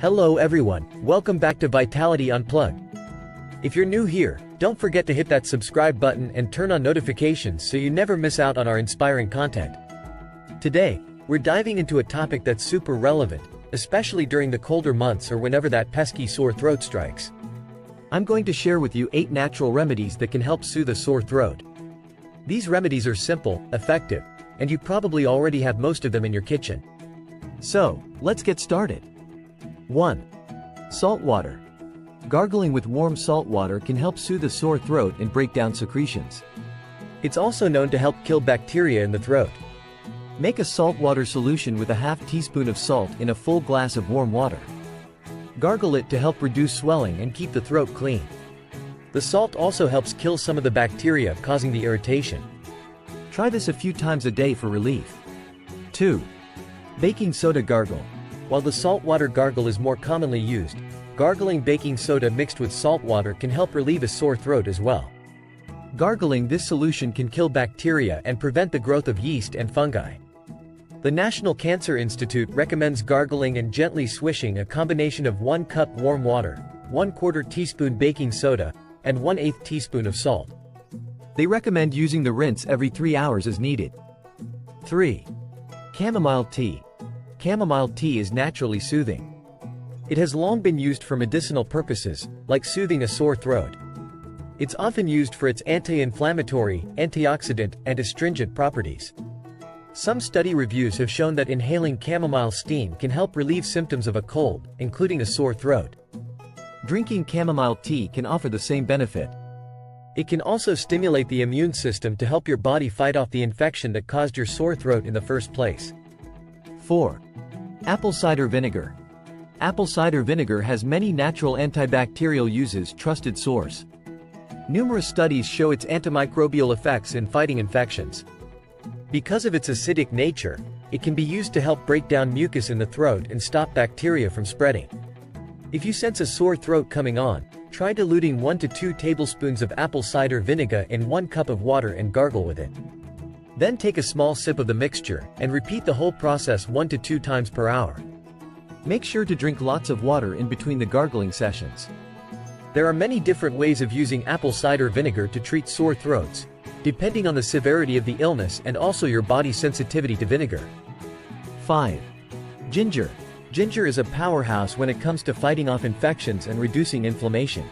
Hello everyone, welcome back to Vitality Unplugged. If you're new here, don't forget to hit that subscribe button and turn on notifications so you never miss out on our inspiring content. Today, we're diving into a topic that's super relevant, especially during the colder months or whenever that pesky sore throat strikes. I'm going to share with you 8 natural remedies that can help soothe a sore throat. These remedies are simple, effective, and you probably already have most of them in your kitchen. So, let's get started. 1. Salt water. Gargling with warm salt water can help soothe a sore throat and break down secretions. It's also known to help kill bacteria in the throat. Make a salt water solution with a half teaspoon of salt in a full glass of warm water. Gargle it to help reduce swelling and keep the throat clean. The salt also helps kill some of the bacteria causing the irritation. Try this a few times a day for relief. 2. Baking soda gargle. While the saltwater gargle is more commonly used, gargling baking soda mixed with salt water can help relieve a sore throat as well. Gargling this solution can kill bacteria and prevent the growth of yeast and fungi. The National Cancer Institute recommends gargling and gently swishing a combination of 1 cup warm water, 1/4 teaspoon baking soda, and 1/8 teaspoon of salt. They recommend using the rinse every 3 hours as needed. 3. Chamomile tea. Chamomile tea is naturally soothing. It has long been used for medicinal purposes, like soothing a sore throat. It's often used for its anti-inflammatory, antioxidant, and astringent properties. Some study reviews have shown that inhaling chamomile steam can help relieve symptoms of a cold, including a sore throat. Drinking chamomile tea can offer the same benefit. It can also stimulate the immune system to help your body fight off the infection that caused your sore throat in the first place. 4. Apple cider vinegar. Apple cider vinegar has many natural antibacterial uses. Trusted source. Numerous studies show its antimicrobial effects in fighting infections. Because of its acidic nature, it can be used to help break down mucus in the throat and stop bacteria from spreading. If you sense a sore throat coming on, try diluting 1 to 2 tablespoons of apple cider vinegar in 1 cup of water and gargle with it. Then take a small sip of the mixture and repeat the whole process 1 to 2 times per hour. Make sure to drink lots of water in between the gargling sessions. There are many different ways of using apple cider vinegar to treat sore throats, depending on the severity of the illness and also your body's sensitivity to vinegar. 5. Ginger. Ginger is a powerhouse when it comes to fighting off infections and reducing inflammation.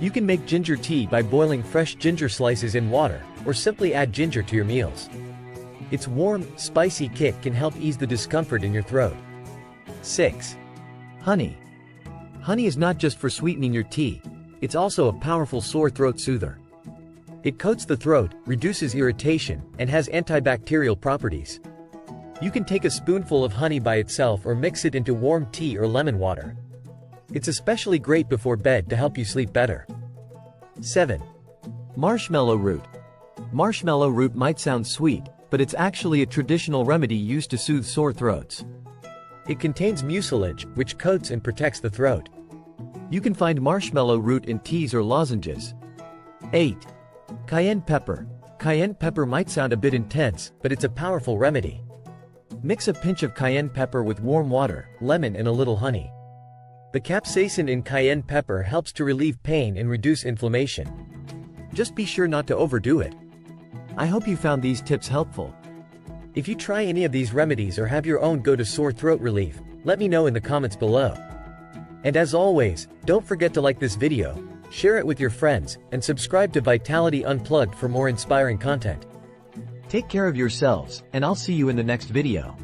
You can make ginger tea by boiling fresh ginger slices in water, or simply add ginger to your meals. Its warm, spicy kick can help ease the discomfort in your throat. 6. Honey. Honey is not just for sweetening your tea, it's also a powerful sore throat soother. It coats the throat, reduces irritation, and has antibacterial properties. You can take a spoonful of honey by itself or mix it into warm tea or lemon water. It's especially great before bed to help you sleep better. 7. Marshmallow root. Marshmallow root might sound sweet, but it's actually a traditional remedy used to soothe sore throats. It contains mucilage, which coats and protects the throat. You can find marshmallow root in teas or lozenges. 8. Cayenne pepper. Cayenne pepper might sound a bit intense, but it's a powerful remedy. Mix a pinch of cayenne pepper with warm water, lemon and a little honey. The capsaicin in cayenne pepper helps to relieve pain and reduce inflammation. Just be sure not to overdo it. I hope you found these tips helpful. If you try any of these remedies or have your own go-to sore throat relief, let me know in the comments below. And as always, don't forget to like this video, share it with your friends, and subscribe to Vitality Unplugged for more inspiring content. Take care of yourselves, and I'll see you in the next video.